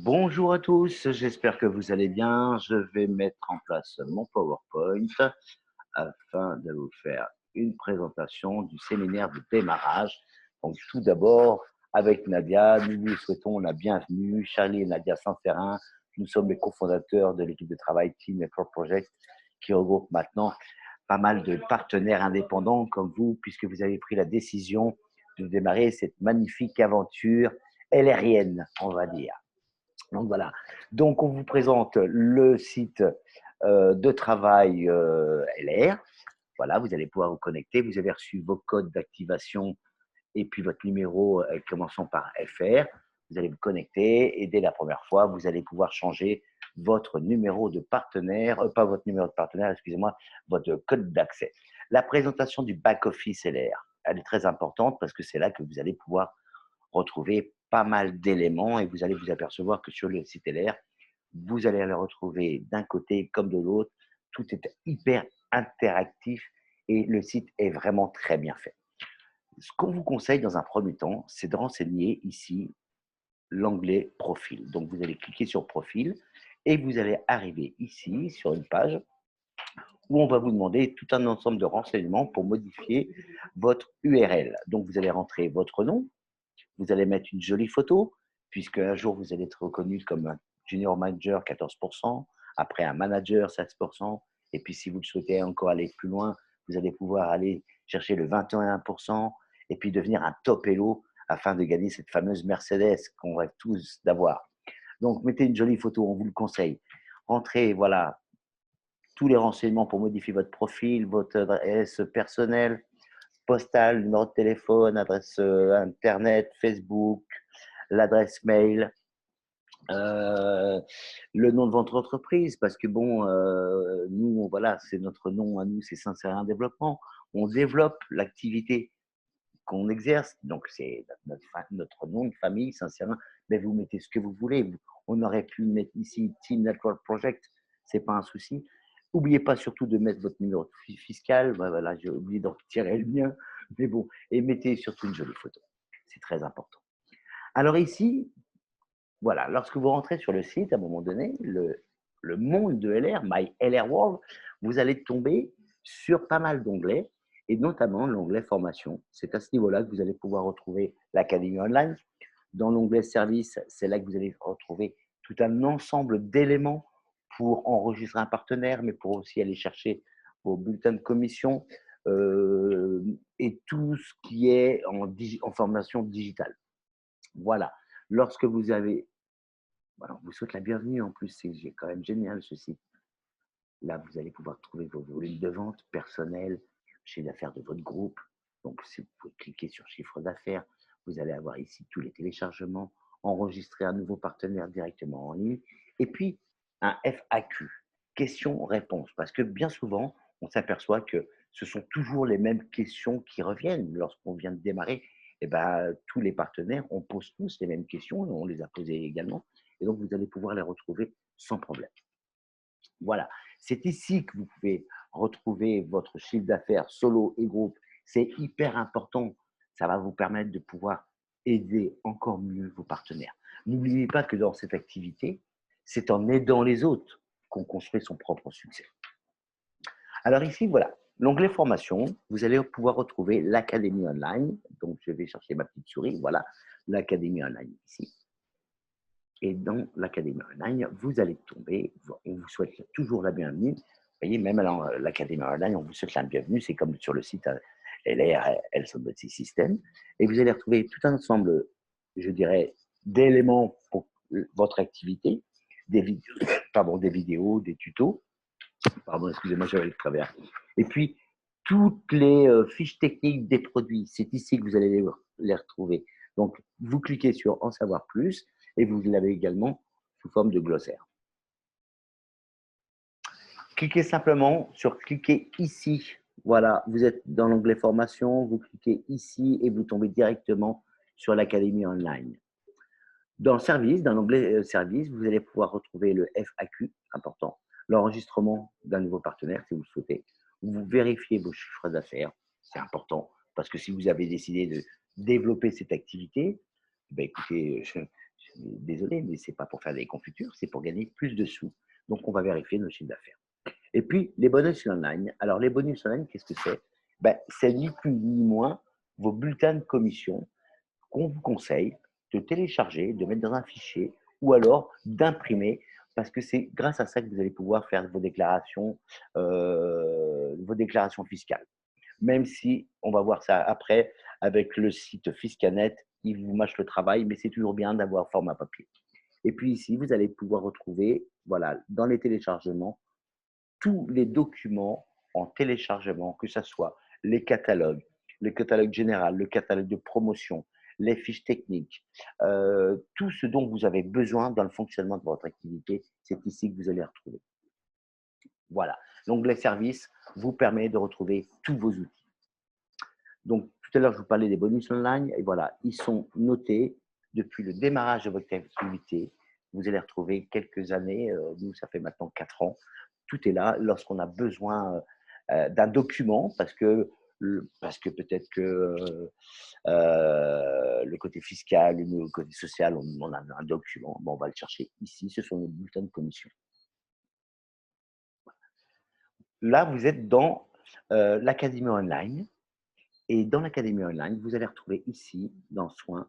Bonjour à tous, j'espère que vous allez bien. Je vais mettre en place mon PowerPoint afin de vous faire une présentation du séminaire de démarrage. Donc tout d'abord, avec Nadia, nous vous souhaitons la bienvenue. Charlie et Nadia Saint-Ferrin, nous sommes les cofondateurs de l'équipe de travail Team Network Project qui regroupe maintenant pas mal de partenaires indépendants comme vous, puisque vous avez pris la décision de démarrer cette magnifique aventure LRienne, on va dire. Donc voilà. Donc on vous présente le site de travail LR. Voilà, vous allez pouvoir vous connecter. Vous avez reçu vos codes d'activation et puis votre numéro commençant par FR. Vous allez vous connecter et dès la première fois, vous allez pouvoir changer votre numéro de partenaire, pas votre numéro de partenaire, excusez-moi, votre code d'accès. La présentation du back-office LR, elle est très importante parce que c'est là que vous allez pouvoir retrouver pas mal d'éléments et vous allez vous apercevoir que sur le site LR, vous allez le retrouver d'un côté comme de l'autre. Tout est hyper interactif et le site est vraiment très bien fait. Ce qu'on vous conseille dans un premier temps, c'est de renseigner ici l'onglet Profil. Donc, vous allez cliquer sur Profil et vous allez arriver ici sur une page où on va vous demander tout un ensemble de renseignements pour modifier votre URL. Donc, vous allez rentrer votre nom, vous allez mettre une jolie photo, puisque un jour, vous allez être reconnu comme un junior manager 14%, après un manager 16%, et puis si vous le souhaitez encore aller plus loin, vous allez pouvoir aller chercher le 21%, et puis devenir un top Hello afin de gagner cette fameuse Mercedes qu'on rêve tous d'avoir. Donc, mettez une jolie photo, on vous le conseille. Rentrez, voilà, tous les renseignements pour modifier votre profil, votre adresse personnelle, postale, numéro de téléphone, adresse internet, Facebook, l'adresse mail, le nom de votre entreprise, parce que bon, nous, voilà, c'est notre nom à nous, c'est Saint-Cyrin Développement. On développe l'activité qu'on exerce, donc c'est notre nom de famille, Saint-Cyrin, mais vous mettez ce que vous voulez. On aurait pu mettre ici Team Network Project, c'est pas un souci. N'oubliez pas surtout de mettre votre numéro fiscal. Voilà, j'ai oublié d'en retirer le mien, mais bon, et mettez surtout une jolie photo. C'est très important. Alors ici, voilà, lorsque vous rentrez sur le site, à un moment donné, le monde de LR, My LR World, vous allez tomber sur pas mal d'onglets, et notamment l'onglet formation. C'est à ce niveau-là que vous allez pouvoir retrouver l'académie online. Dans l'onglet service, c'est là que vous allez retrouver tout un ensemble d'éléments pour enregistrer un partenaire, mais pour aussi aller chercher vos bulletins de commission et tout ce qui est en formation digitale. Voilà. Lorsque vous avez voilà, on vous souhaite la bienvenue en plus, c'est quand même génial ce site. Là, vous allez pouvoir trouver vos volumes de vente personnels, chiffre d'affaires de votre groupe. Donc, si vous pouvez cliquer sur chiffre d'affaires, vous allez avoir ici tous les téléchargements, enregistrer un nouveau partenaire directement en ligne. Et puis, un FAQ, questions-réponses. Parce que bien souvent, on s'aperçoit que ce sont toujours les mêmes questions qui reviennent lorsqu'on vient de démarrer. Et ben, tous les partenaires, on pose tous les mêmes questions, on les a posées également. Et donc, vous allez pouvoir les retrouver sans problème. Voilà, c'est ici que vous pouvez retrouver votre chiffre d'affaires solo et groupe. C'est hyper important. Ça va vous permettre de pouvoir aider encore mieux vos partenaires. N'oubliez pas que dans cette activité, c'est en aidant les autres qu'on construit son propre succès. Alors ici, voilà, l'onglet formation, vous allez pouvoir retrouver l'académie online. Donc, je vais chercher ma petite souris. Voilà, l'académie online ici. Et dans l'Académie Online, vous allez tomber, on vous souhaite toujours la bienvenue. Vous voyez, même dans l'Académie Online, on vous souhaite la bienvenue. C'est comme sur le site LR, System. Et vous allez retrouver tout un ensemble, je dirais, d'éléments pour votre activité, des vidéos, des vidéos, des tutos. Pardon, excusez-moi, j'avais le travers. Et puis, toutes les fiches techniques des produits, c'est ici que vous allez les retrouver. Donc, vous cliquez sur En savoir plus et vous l'avez également sous forme de glossaire. Cliquez simplement sur Cliquez ici. Voilà, vous êtes dans l'onglet Formation, vous cliquez ici et vous tombez directement sur l'Académie Online. Dans le service, dans l'onglet Service, vous allez pouvoir retrouver le FAQ, important, l'enregistrement d'un nouveau partenaire si vous le souhaitez. Vous vérifiez vos chiffres d'affaires, c'est important, parce que si vous avez décidé de développer cette activité, ben écoutez, désolé, mais ce n'est pas pour faire des confitures, c'est pour gagner plus de sous. Donc, on va vérifier nos chiffres d'affaires. Et puis, les bonus online. Alors, les bonus online, qu'est-ce que c'est? Ben, c'est ni plus ni moins vos bulletins de commission qu'on vous conseille de télécharger, de mettre dans un fichier ou alors d'imprimer parce que c'est grâce à ça que vous allez pouvoir faire vos déclarations fiscales. Même si on va voir ça après avec le site Fiscanet, il vous mâche le travail, mais c'est toujours bien d'avoir format papier. Et puis ici, vous allez pouvoir retrouver, voilà, dans les téléchargements, tous les documents en téléchargement, que ce soit les catalogues, le catalogue général, le catalogue de promotion, les fiches techniques, tout ce dont vous avez besoin dans le fonctionnement de votre activité, c'est ici que vous allez retrouver. Voilà. L'onglet services vous permet de retrouver tous vos outils. Donc, tout à l'heure, je vous parlais des bonus online et voilà, ils sont notés depuis le démarrage de votre activité. Vous allez retrouver quelques années, nous, ça fait maintenant 4 ans. Tout est là lorsqu'on a besoin d'un document parce que peut-être que le côté fiscal, le côté social, on a un document. Bon, on va le chercher ici. Ce sont nos bulletins de commission. Là, vous êtes dans l'Académie online. Et dans l'Académie online, vous allez retrouver ici, dans Soins,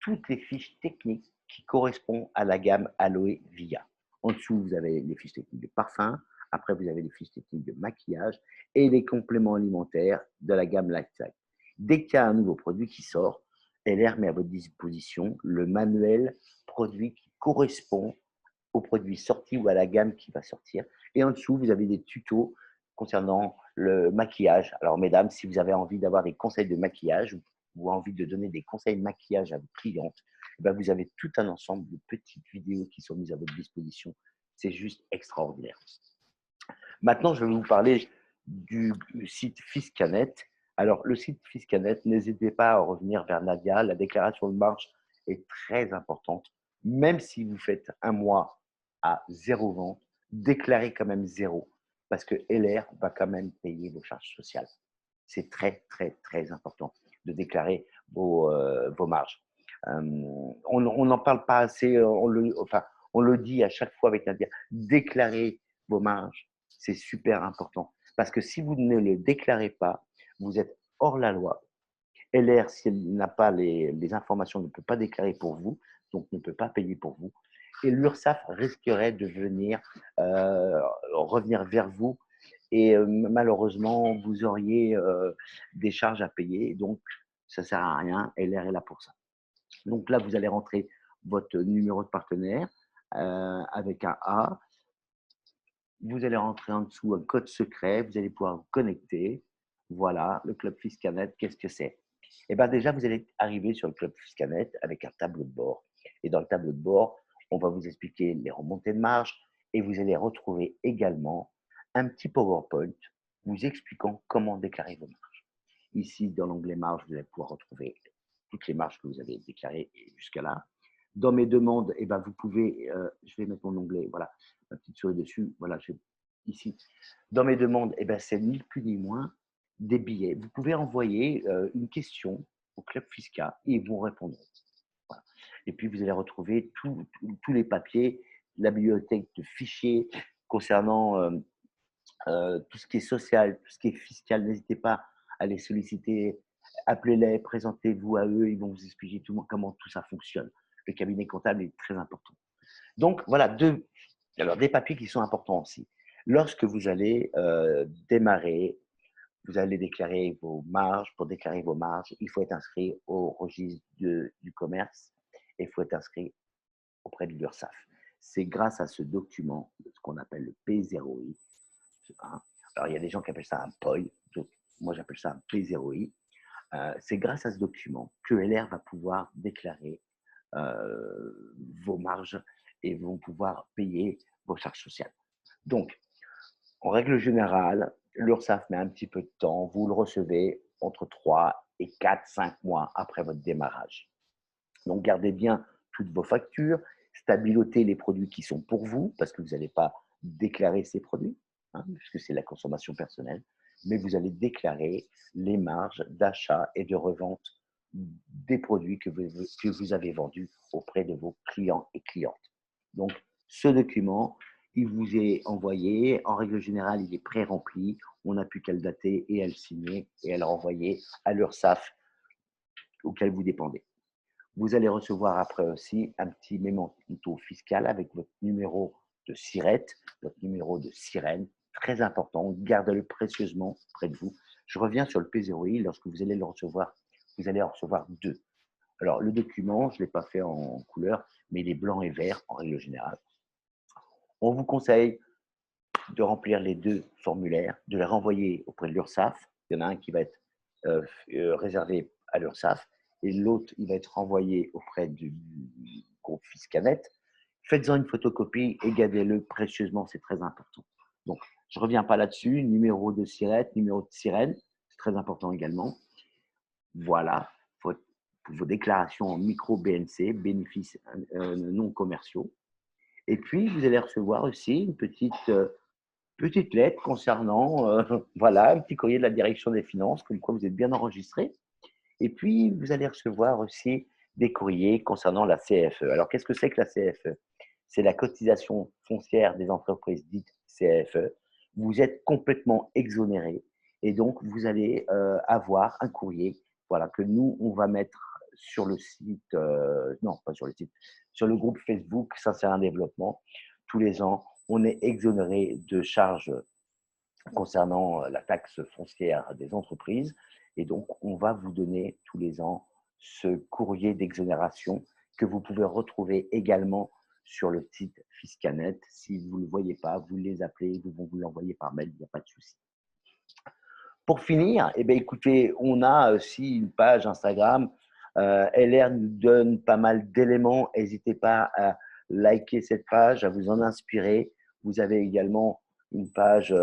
toutes les fiches techniques qui correspondent à la gamme Aloe Via. En dessous, vous avez les fiches techniques de parfum. Après, vous avez les fiches techniques de maquillage et les compléments alimentaires de la gamme Lifestyle. Dès qu'il y a un nouveau produit qui sort, LR met à votre disposition le manuel produit qui correspond au produit sorti ou à la gamme qui va sortir. Et en dessous, vous avez des tutos concernant le maquillage. Alors, mesdames, si vous avez envie d'avoir des conseils de maquillage ou envie de donner des conseils de maquillage à vos clientes, eh bien, vous avez tout un ensemble de petites vidéos qui sont mises à votre disposition. C'est juste extraordinaire. Maintenant, je vais vous parler du site Fiscanet. Alors, le site Fiscanet, n'hésitez pas à revenir vers Nadia. La déclaration de marge est très importante. Même si vous faites un mois à 0 vente, déclarez quand même 0 parce que LR va quand même payer vos charges sociales. C'est très, très, très important de déclarer vos marges. On n'en parle pas assez, on le dit à chaque fois avec Nadia. Déclarez vos marges, c'est super important. Parce que si vous ne le déclarez pas, vous êtes hors la loi. LR, si elle n'a pas les informations, ne peut pas déclarer pour vous, donc ne peut pas payer pour vous. Et l'URSSAF risquerait de venir revenir vers vous et malheureusement, vous auriez des charges à payer. Donc, ça ne sert à rien. LR est là pour ça. Donc là, vous allez rentrer votre numéro de partenaire avec un A. Vous allez rentrer en dessous un code secret. Vous allez pouvoir vous connecter. Voilà, le Club Fiscanet, qu'est-ce que c'est? Eh bien déjà, vous allez arriver sur le Club Fiscanet avec un tableau de bord. Et dans le tableau de bord, on va vous expliquer les remontées de marge et vous allez retrouver également un petit PowerPoint vous expliquant comment déclarer vos marges. Ici, dans l'onglet marge, vous allez pouvoir retrouver toutes les marges que vous avez déclarées jusqu'à là. Dans mes demandes, eh ben, vous pouvez, je vais mettre mon onglet, voilà, ma petite souris dessus, voilà, ici. Dans mes demandes, eh ben, c'est ni plus ni moins des billets. Vous pouvez envoyer une question au Club Fisca et ils vont répondre. Voilà. Et puis, vous allez retrouver tous les papiers, la bibliothèque de fichiers concernant tout ce qui est social, tout ce qui est fiscal. N'hésitez pas à les solliciter. Appelez-les, présentez-vous à eux. Ils vont vous expliquer comment tout ça fonctionne. Le cabinet comptable est très important. Donc, voilà, des papiers qui sont importants aussi. Lorsque vous allez démarrer, vous allez déclarer vos marges. Pour déclarer vos marges, il faut être inscrit au registre du commerce et il faut être inscrit auprès de l'URSSAF. C'est grâce à ce document, ce qu'on appelle le P0I. Alors, il y a des gens qui appellent ça un POI, moi j'appelle ça un P0I. C'est grâce à ce document que LR va pouvoir déclarer vos marges et vont pouvoir payer vos charges sociales. Donc, en règle générale, l'URSSAF met un petit peu de temps. Vous le recevez entre 3 et 4, 5 mois après votre démarrage. Donc, gardez bien toutes vos factures, stabilotez les produits qui sont pour vous, parce que vous n'allez pas déclarer ces produits, puisque c'est la consommation personnelle, mais vous allez déclarer les marges d'achat et de revente des produits que vous avez vendus auprès de vos clients et clientes. Donc, ce document, il vous est envoyé. En règle générale, il est pré-rempli. On n'a plus qu'à le dater et à le signer et à le renvoyer à l'URSSAF auquel vous dépendez. Vous allez recevoir après aussi un petit mémento fiscal avec votre numéro de SIRET, votre numéro de sirène, très important. Gardez-le précieusement près de vous. Je reviens sur le P0I. Lorsque vous allez le recevoir, vous allez en recevoir deux. Alors, le document, je ne l'ai pas fait en couleur, mais il est blanc et vert en règle générale. On vous conseille de remplir les deux formulaires, de les renvoyer auprès de l'URSSAF. Il y en a un qui va être réservé à l'URSSAF et l'autre, il va être renvoyé auprès du groupe Fiscanet. Faites-en une photocopie et gardez-le précieusement, c'est très important. Donc, je ne reviens pas là-dessus. Numéro de SIRET, numéro de sirène, c'est très important également. Voilà, vos déclarations en micro-BNC, bénéfices non commerciaux. Et puis, vous allez recevoir aussi une petite lettre concernant, voilà, un petit courrier de la direction des finances, comme quoi vous êtes bien enregistré. Et puis, vous allez recevoir aussi des courriers concernant la CFE. Alors, qu'est-ce que c'est que la CFE? C'est la cotisation foncière des entreprises dites CFE. Vous êtes complètement exonéré et donc vous allez avoir un courrier, voilà, que nous, on va mettre sur le site, non, pas sur le site, sur le groupe Facebook Sincère Développement. Tous les ans, on est exonéré de charges concernant la taxe foncière des entreprises. Et donc, on va vous donner tous les ans ce courrier d'exonération que vous pouvez retrouver également sur le site Fiscanet. Si vous ne le voyez pas, vous les appelez, ils vont vous l'envoyer par mail, il n'y a pas de souci. Pour finir, eh bien, écoutez, on a aussi une page Instagram. LR nous donne pas mal d'éléments. N'hésitez pas à liker cette page, à vous en inspirer. Vous avez également une page,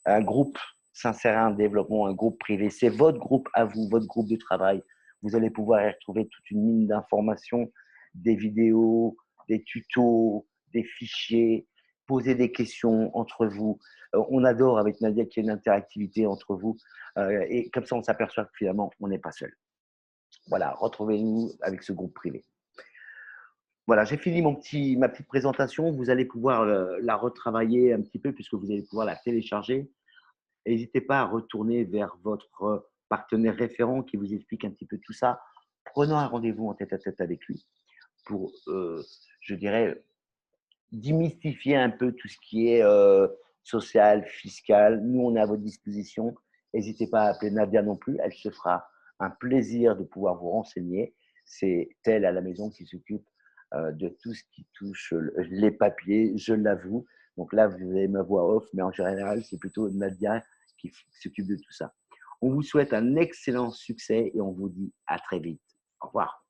un groupe Sincère Développement, un groupe privé. C'est votre groupe à vous, votre groupe de travail. Vous allez pouvoir y retrouver toute une mine d'informations, des vidéos, des tutos, des fichiers, poser des questions entre vous. On adore avec Nadia qu'il y ait une interactivité entre vous. Et comme ça, on s'aperçoit que finalement, on n'est pas seul. Voilà, retrouvez-nous avec ce groupe privé. Voilà, j'ai fini ma petite présentation. Vous allez pouvoir la retravailler un petit peu puisque vous allez pouvoir la télécharger. N'hésitez pas à retourner vers votre partenaire référent qui vous explique un petit peu tout ça. Prenons un rendez-vous en tête-à-tête avec lui pour, je dirais, démystifier un peu tout ce qui est social, fiscal. Nous, on est à votre disposition. N'hésitez pas à appeler Nadia non plus. Elle se fera un plaisir de pouvoir vous renseigner. C'est elle à la maison qui s'occupe de tout ce qui touche les papiers, je l'avoue. Donc là, vous avez ma voix off, mais en général, c'est plutôt Nadia qui s'occupe de tout ça. On vous souhaite un excellent succès et on vous dit à très vite. Au revoir.